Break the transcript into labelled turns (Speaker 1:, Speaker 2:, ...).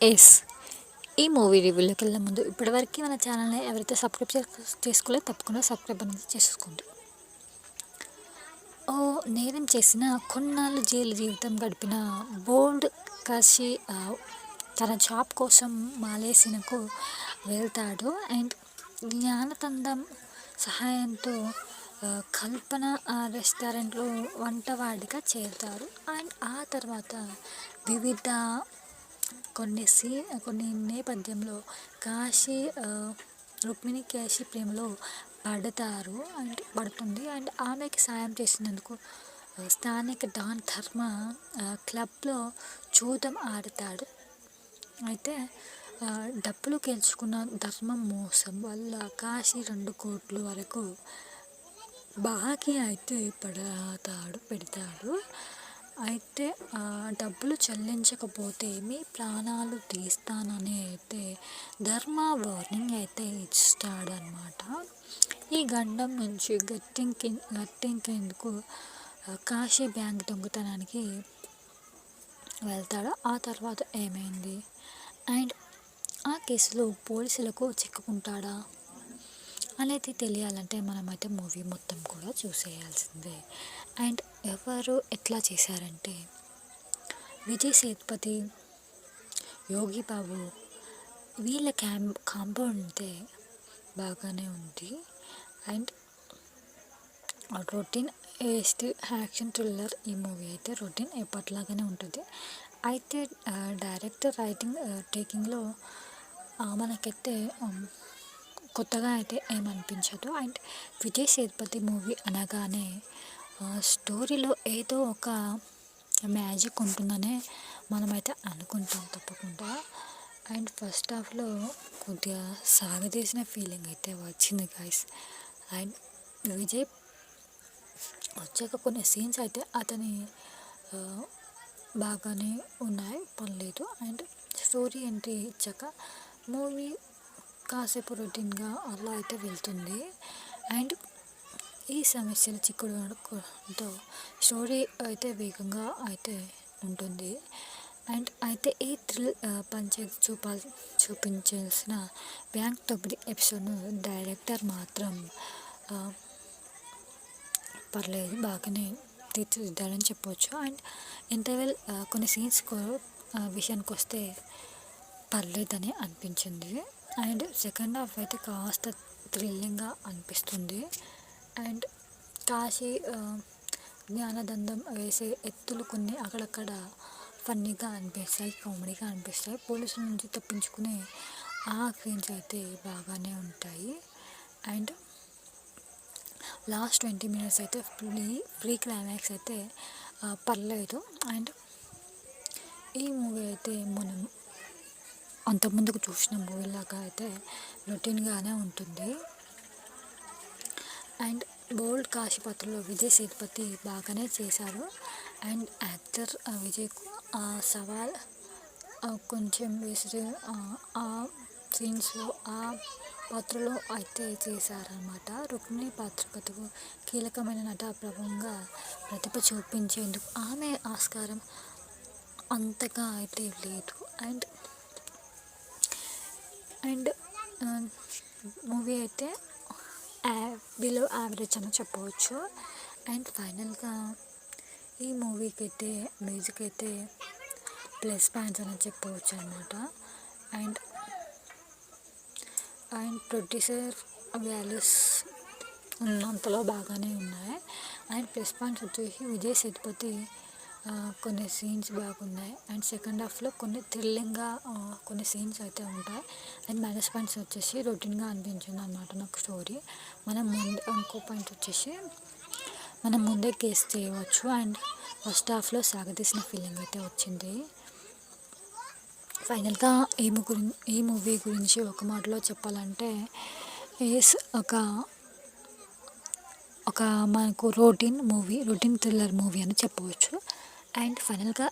Speaker 1: Yes ఈ movie రివ్యూలోకి వెళ్ళే ముందు ఇప్పటివరకు మన ఛానల్ని ఎవరైతే సబ్స్క్రైబ్ చేసుకోలేదో తప్పకుండా సబ్స్క్రైబ్ అనేది చేసుకోండి. ఓ నేరం చేసిన కొన్నాళ్ళు జైలు జీవితం గడిపిన బోల్డ్ కాశీ తన జాబ్ కోసం మాలేసినకు వెళ్తాడు. అండ్ జ్ఞానతందం సహాయంతో కల్పన రెస్టారెంట్లో వంటవాడిగా చేరుతారు. అండ్ ఆ తర్వాత వివిధ కొన్ని నేపథ్యంలో కాశీ రుక్మిణి కాశీ ప్రేమలో పడుతుంది. అండ్ ఆమెకి సాయం చేసినందుకు స్థానిక డాన్ ధర్మ క్లబ్లో జూదం ఆడతాడు. అయితే డబ్బులు గెలుచుకున్న ధర్మం మోసం వల్ల కాశీ 2 కోట్ల వరకు బాకీ అయితే పెడతాడు. అయితే డబ్బులు చెల్లించకపోతే మీ ప్రాణాలు తీస్తానని అయితే ధర్మ వార్నింగ్ అయితే ఇస్తాడనమాట. ఈ గండం నుంచి గట్టెక్కేందుకు కాశీ బ్యాంక్ దొంగతనానికి వెళ్తాడు. ఆ తర్వాత ఏమైంది అండ్ ఆ కేసులో పోలీసులకు చిక్కుకుంటాడా అనేది తెలియాలంటే మనమైతే మూవీ మొత్తం కూడా చూసేయాల్సిందే. అండ్ ఎవరు ఎట్లా చేశారంటే విజయ్ సేతుపతి, యోగి బాబు వీళ్ళ కాంపౌండ్ అయితే బాగానే ఉంది. అండ్ రొటీన్ యాక్షన్ థ్రిల్లర్ ఈ మూవీ అయితే రొటీన్ ఎప్పటిలాగానే ఉంటుంది. అయితే డైరెక్టర్ రైటింగ్ టేకింగ్లో మనకైతే కొత్తగా అయితే ఏమనిపించదు. అండ్ విజయ్ సేతుపతి మూవీ అనగానే స్టోరీలో ఏదో ఒక మ్యాజిక్ ఉంటుందనే మనమైతే అనుకుంటాం తప్పకుండా. అండ్ ఫస్ట్ హాఫ్లో కొద్దిగా సాగదీసిన ఫీలింగ్ అయితే వచ్చింది గైస్. అండ్ విజయ్ వచ్చాక కొన్ని సీన్స్ అయితే అతని బాగానే ఉన్నాయి, పర్లేదు. అండ్ స్టోరీ ఎంట్రీ ఇచ్చాక మూవీ కాసేపు రొటీన్గా అలా అయితే వెళ్తుంది. అండ్ ఈ సమస్యలు చిక్కుడుతో స్టోరీ అయితే వేగంగా అయితే ఉంటుంది. అండ్ అయితే ఈ థ్రిల్ పంచాయతీ చూపించాల్సిన బ్యాంక్ దోపిడీ ఎపిసోడ్ను డైరెక్టర్ మాత్రం పర్లేదు బాగానే తీర్చిదిద్దారని చెప్పవచ్చు. అండ్ ఇంటర్వెల్ కొన్ని సీన్స్ విషయానికి వస్తే పర్లేదని అనిపించింది. అండ్ సెకండ్ హాఫ్ అయితే కాస్త థ్రిల్లింగ్గా అనిపిస్తుంది. అండ్ కాశీ జ్ఞానదండం వేసే ఎత్తులు కొన్ని అక్కడక్కడ ఫన్నీగా అనిపిస్తాయి, కామెడీగా అనిపిస్తాయి. పోలీసుల నుంచి తప్పించుకునే ఆ సీన్స్ అయితే బాగానే ఉంటాయి. అండ్ లాస్ట్ 20 minutes అయితే ఫ్రీ క్లైమాక్స్ అయితే పర్లేదు. అండ్ ఈ మూవీ అయితే మనం అంతకుముందుకు చూసిన మూవీలాగా అయితే రొటీన్గానే ఉంటుంది. అండ్ బోల్డ్ కాశీ పాత్రలో విజయ్ సేతుపతి బాగానే చేశారు. అండ్ యాక్టర్ విజయ్ సవాల్ కొంచెం వేసి ఆ సీన్స్లో ఆ పాత్రలో అయితే చేశారనమాట. రుక్మిణి పాత్రకు కీలకమైన నట ప్రభంగా ప్రతిభ చూపించేందుకు ఆమె ఆస్కారం అంతగా అయితే లేదు. అండ్ మూవీ అయితే బిలో యావరేజ్ అని చెప్పవచ్చు. అండ్ ఫైనల్గా ఈ మూవీకి అయితే మ్యూజిక్ అయితే ప్లస్ పాయింట్స్ అని చెప్పవచ్చు అనమాట. అండ్ ప్రొడ్యూసర్ వాల్యూస్ ఉన్నంతలో బాగానే ఉన్నాయి. అండ్ ప్లస్ పాయింట్స్ వచ్చేసి విజయ్ సేతుపతి కొన్ని సీన్స్ బాగున్నాయి. అండ్ సెకండ్ హాఫ్లో కొన్ని థ్రిల్లింగ్గా కొన్ని సీన్స్ అయితే ఉంటాయి. అండ్ మైనస్ పాయింట్స్ వచ్చేసి రొటీన్గా అనిపించింది అన్నమాట నాకు స్టోరీ. ఇంకో పాయింట్ వచ్చేసి మనం ముందే గెస్ చేయవచ్చు. అండ్ ఫస్ట్ హాఫ్లో సాగదీసిన ఫీలింగ్ అయితే వచ్చింది. ఫైనల్గా ఈ మూవీ గురించి ఒక మాటలో చెప్పాలంటే ఒక మనకు రొటీన్ థ్రిల్లర్ మూవీ అని చెప్పవచ్చు. అండ్ ఫైనల్గా